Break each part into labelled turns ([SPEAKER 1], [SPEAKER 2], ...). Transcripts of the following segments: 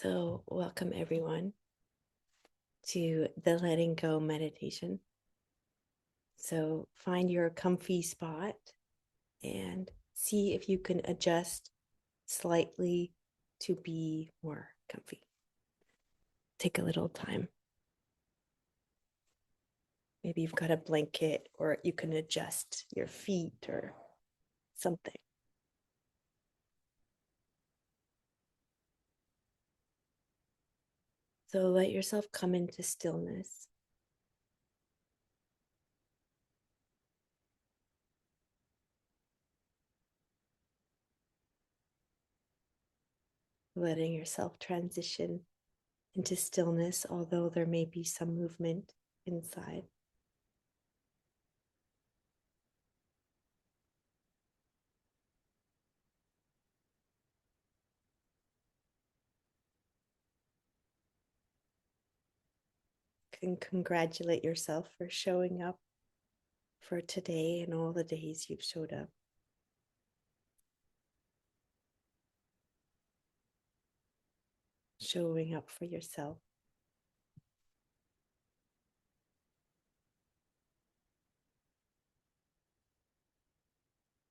[SPEAKER 1] So, welcome everyone to the letting go meditation. So, find your comfy spot and see if you can adjust slightly to be more comfy. Take a little time. Maybe you've got a blanket, or you can adjust your feet or something. So, let yourself come into stillness. Letting yourself transition into stillness, although there may be some movement inside. Can congratulate yourself for showing up for today and all the days you've showed up. Showing up for yourself.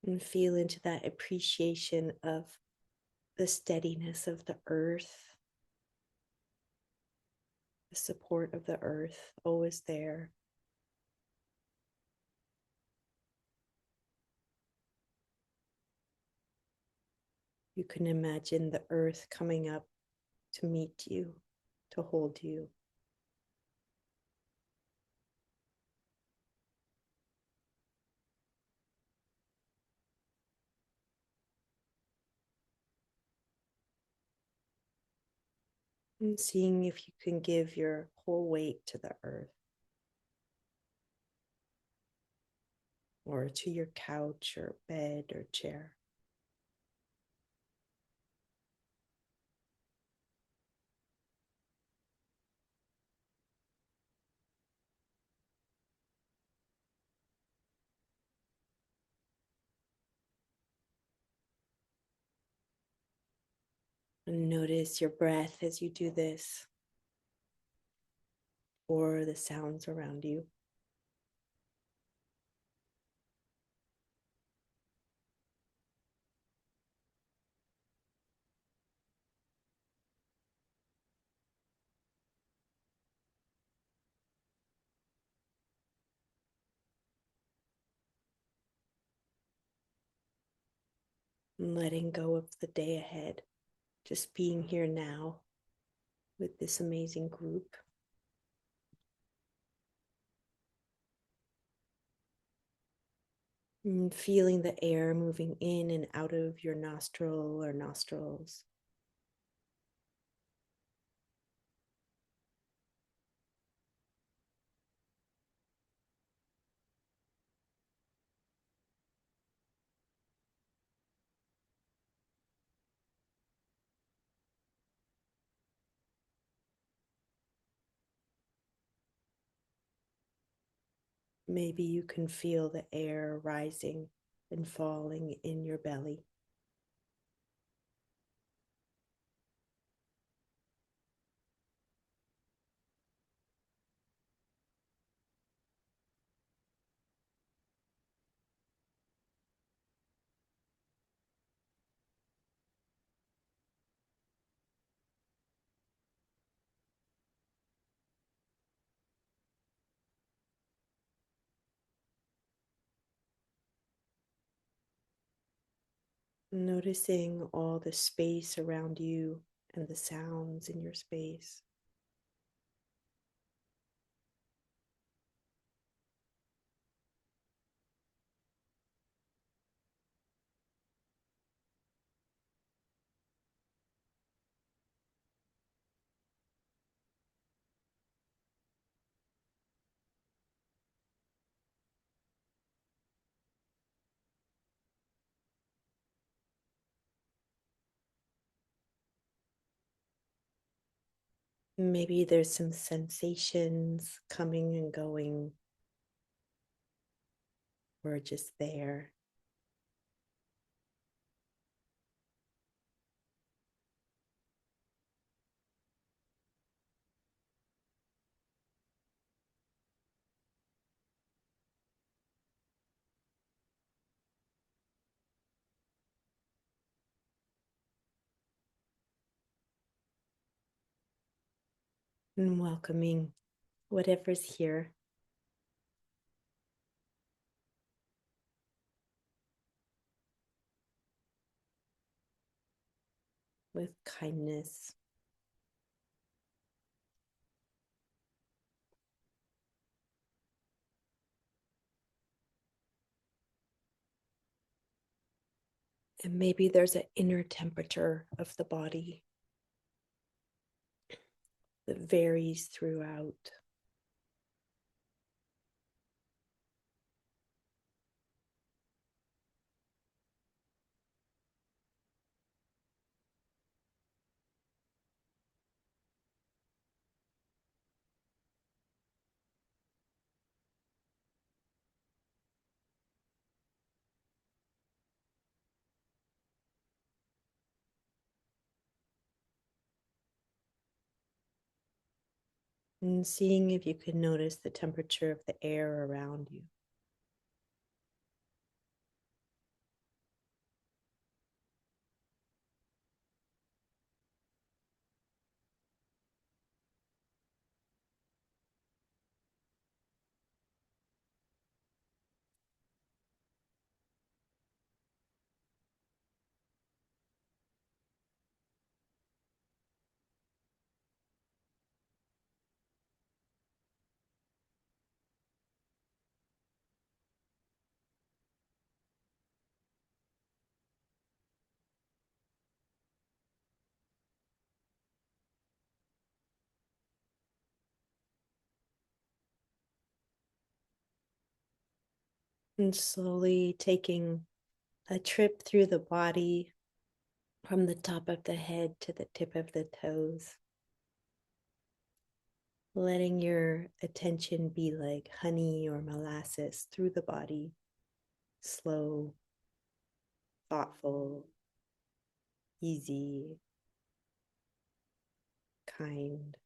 [SPEAKER 1] And feel into that appreciation of the steadiness of the earth, the support of the earth always there. You can imagine the earth coming up to meet you, to hold you. And seeing if you can give your whole weight to the earth or to your couch or bed or chair. And notice your breath as you do this, or the sounds around you. And letting go of the day ahead, just being here now with this amazing group. And feeling the air moving in and out of your nostril or nostrils. Maybe you can feel the air rising and falling in your belly. Noticing all the space around you and the sounds in your space. Maybe there's some sensations coming and going, or just there. and welcoming whatever's here with kindness. And maybe there's an inner temperature of the body that varies throughout. And seeing if you can notice the temperature of the air around you. And slowly taking a trip through the body from the top of the head to the tip of the toes. Letting your attention be like honey or molasses through the body, slow, thoughtful, easy, kind.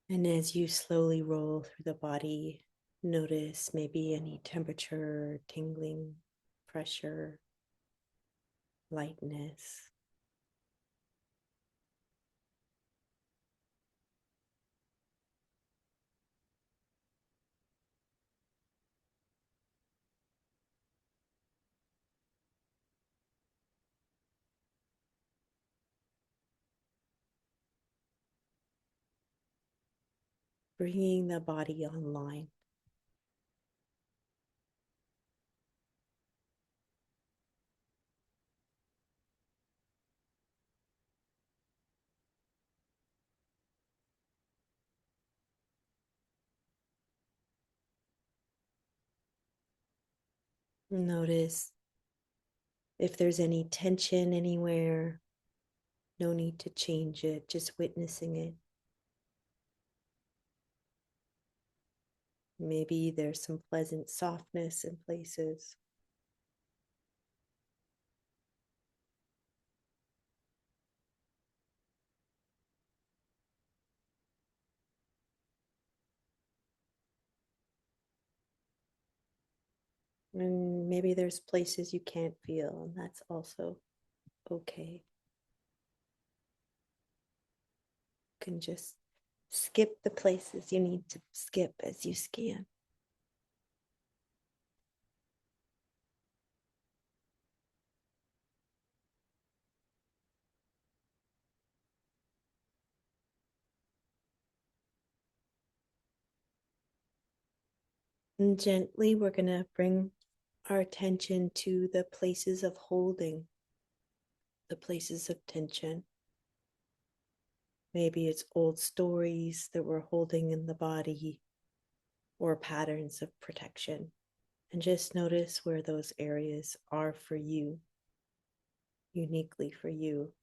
[SPEAKER 1] And as you slowly roll through the body, notice maybe any temperature, tingling, pressure, lightness. Bringing the body online. Notice if there's any tension anywhere. No need to change it, just witnessing it. Maybe there's some pleasant softness in places. And maybe there's places you can't feel, and that's also okay. You can just skip the places you need to skip as you scan. And gently, we're going to bring our attention to the places of holding, the places of tension. Maybe it's old stories that we're holding in the body or patterns of protection. And just notice where those areas are for you, uniquely for you.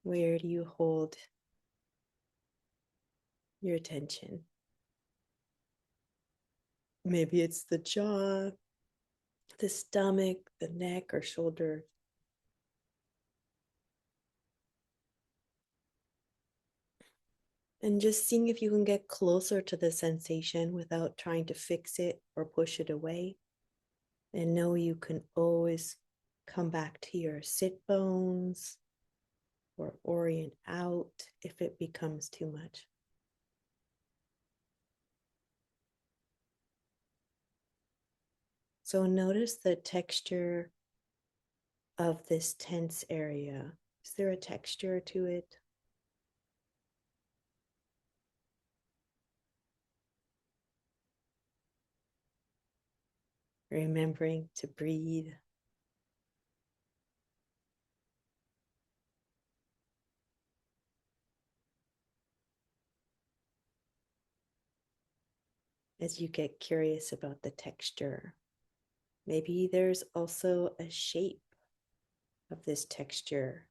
[SPEAKER 1] Where do you hold your attention? Maybe it's the jaw, the stomach, the neck, or shoulder. And just seeing if you can get closer to the sensation without trying to fix it or push it away. And know you can always come back to your sit bones or orient out if it becomes too much. So notice the texture of this tense area. Is there a texture to it? Remembering to breathe. As you get curious about the texture. Maybe there's also a shape of this texture.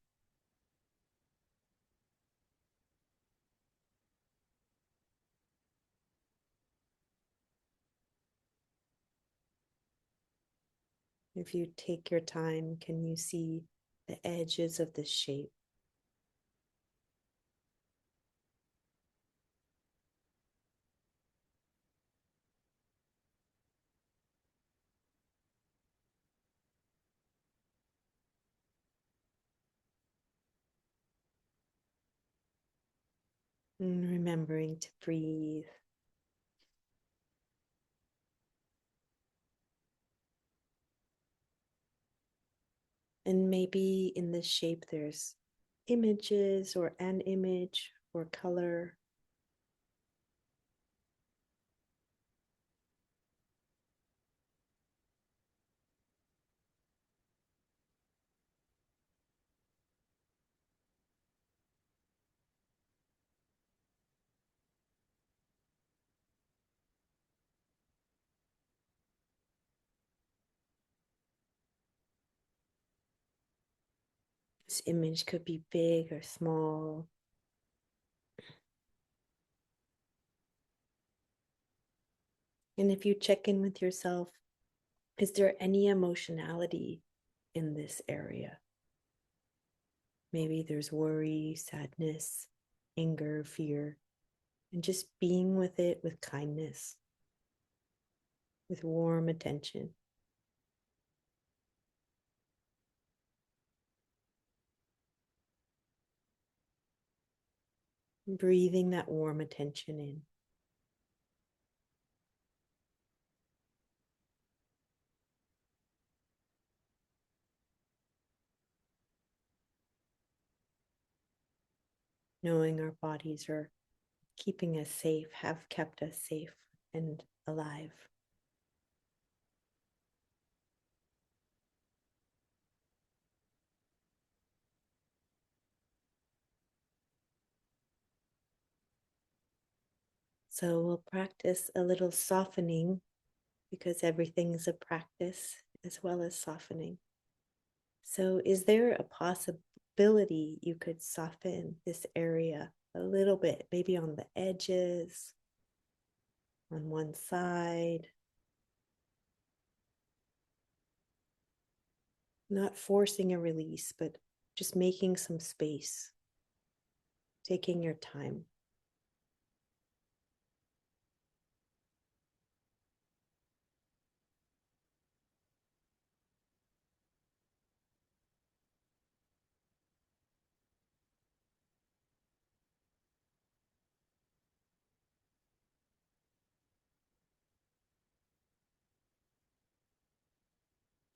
[SPEAKER 1] If you take your time, can you see the edges of this shape? And remembering to breathe. And maybe in this shape, there's images or an image or color. This image could be big or small. And if you check in with yourself, is there any emotionality in this area? Maybe there's worry, sadness, anger, fear, and just being with it with kindness, with warm attention. Breathing that warm attention in. Knowing our bodies are keeping us safe, have kept us safe and alive. So we'll practice a little softening because everything is a practice as well as softening. So, is there a possibility you could soften this area a little bit, maybe on the edges, on one side? Not forcing a release, but just making some space, taking your time.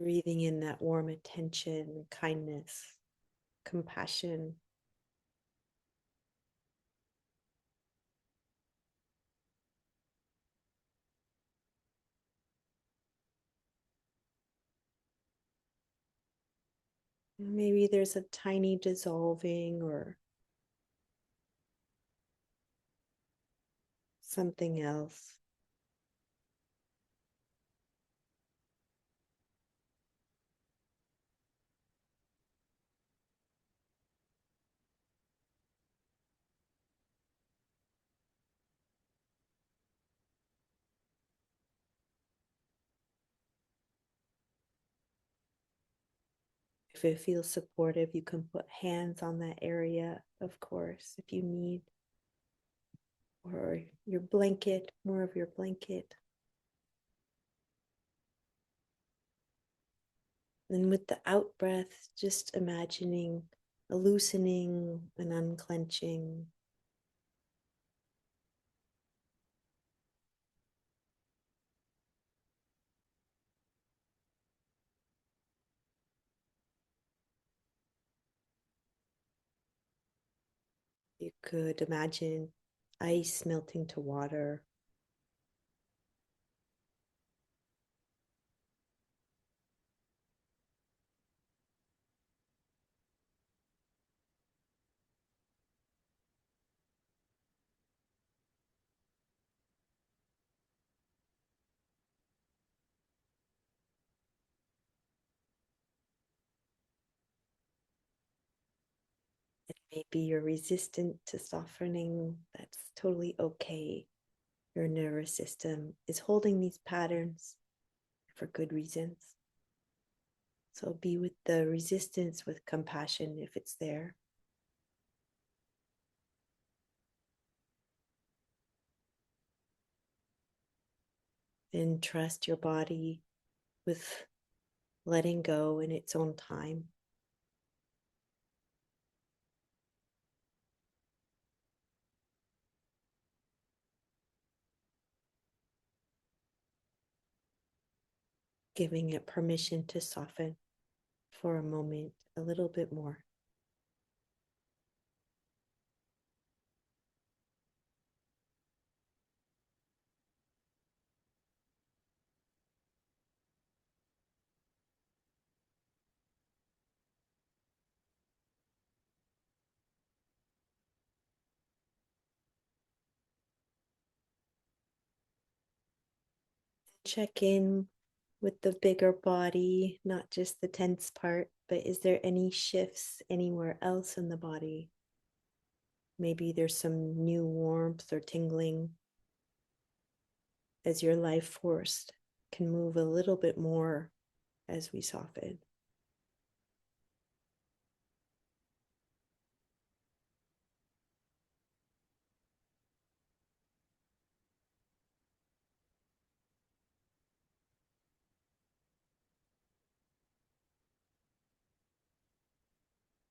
[SPEAKER 1] Breathing in that warm attention, kindness, compassion. Maybe there's a tiny dissolving or something else. If it feels supportive, you can put hands on that area, of course, if you need, or your blanket, more of your blanket. And with the out breath, just imagining a loosening and unclenching. You could imagine ice melting to water. It may be you're resistant to softening. That's totally okay. Your nervous system is holding these patterns for good reasons. So be with the resistance with compassion if it's there. And trust your body with letting go in its own time. Giving it permission to soften for a moment, a little bit more. Check in with the bigger body, not just the tense part, but is there any shifts anywhere else in the body? Maybe there's some new warmth or tingling as your life force can move a little bit more as we soften.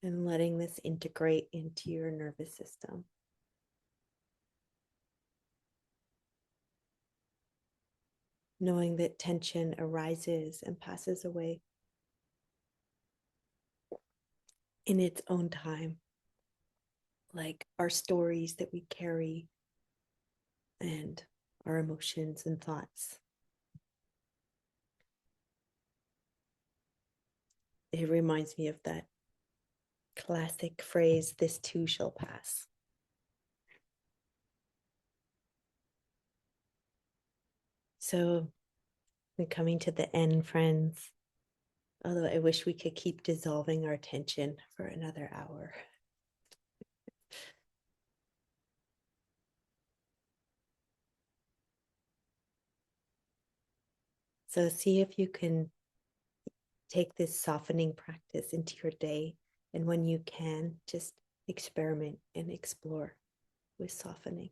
[SPEAKER 1] And letting this integrate into your nervous system. Knowing that tension arises and passes away in its own time, like our stories that we carry and our emotions and thoughts. It reminds me of that classic phrase, this too shall pass. So we're coming to the end, friends. Although I wish we could keep dissolving our tension for another hour. So see if you can take this softening practice into your day. And when you can, just experiment and explore with softening.